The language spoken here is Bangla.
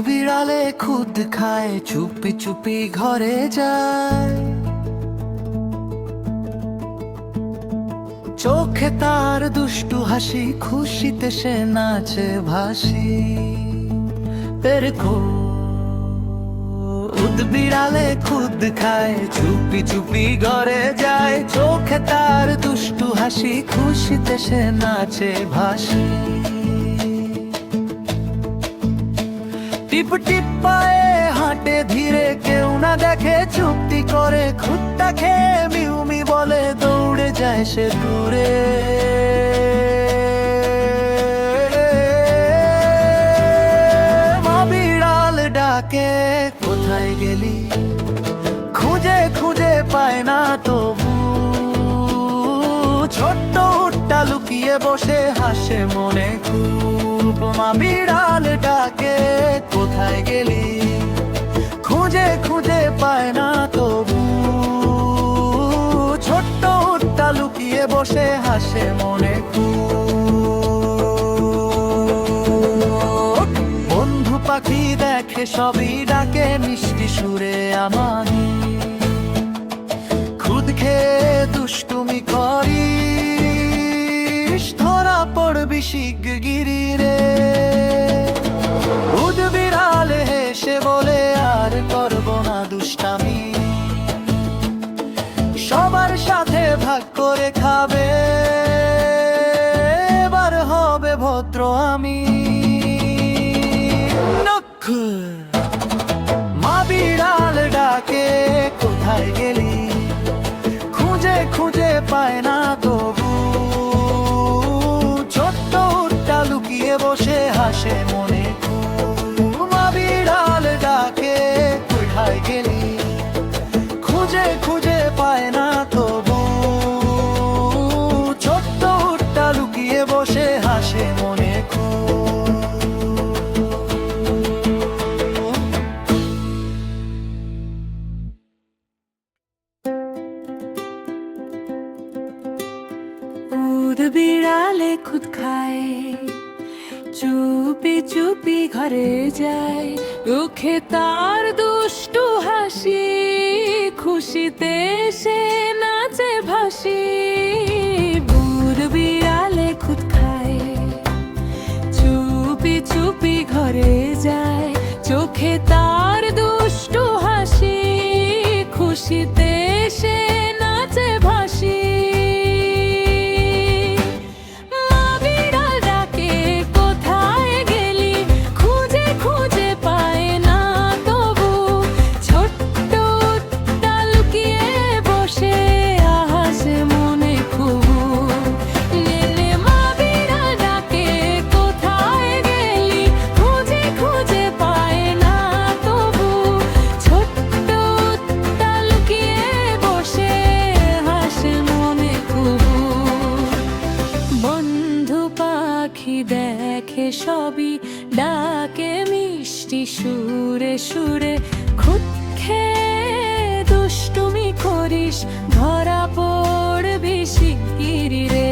বিড়ালে খুদ খায়, চুপি চুপি ঘরে যায়। চোখে তার দুষ্টু হাসি, খুশিতে সে নাচে ভাসি। খুদ বিড়ালে খুদ খায়, চুপি চুপি ঘরে যায়। চোখে তার দুষ্টু হাসি, খুশিতে সে নাচে ভাসি। টিপ টিপ পায়ে হাঁটে ধীরে, কেউ না দেখে চুপটি করে। খুদটা খেয়ে মিউমি বলে, দৌড়ে যায় সে দূরে। মা বিড়াল ডাকে, কোথায় গেলি? খুঁজে খুঁজে পায় না তবু। ছোট্ট উটটা লুকিয়ে বসে হাসে মনে খুব। মা বিড়াল ডাকে, কোথায় গেলি? খুঁজে খুঁজে পায় না তবু। ছোট্ট উটটা লুকিয়ে বসে হাসে মনে খুব। বন্ধু পাখি দেখে সবই, ডাকে মিষ্টি সুরে আমানি। খুদ খেয়ে দুষ্টুমি করিস, ধরা পড়বি শিগগিরি রে। খুদ বিড়াল হেসে বলে, আর করব না দুষ্টামি। সবার সাথে ভাগ করে খাবে, এবার হবে ভদ্র আমি। মা বিড়াল ডাকে, কোথায় গেলি? খুঁজে খুঁজে পায় না তবু। ছোট্ট উটটা লুকিয়ে বসে হাসে মনে খুব। মা বিড়াল ডাকে, কোথায় গেলি? খুঁজে খুঁজে পায় না তবু। ছোট্ট উটটা লুকিয়ে বসে হাসে মনে খুব। খুদ বিড়ালে খুদ খায়, চুপি চুপি ঘরে যায়। মুখে তার দুষ্টু হাসি, খুশিতে সে নাচে ভাসি। খুদ বিড়ালে খুদ খায়, চুপি চুপি ঘরে যায়। চোখে তার দুষ্টু হাসি, খুশিতে সে নাচে ভাসি। দেখে সবই, ডাকে মিষ্টি সুরে সুরে। খুদ খেয়ে দুষ্টুমি করিস, ধরা পড়বি শিগগিরি রে।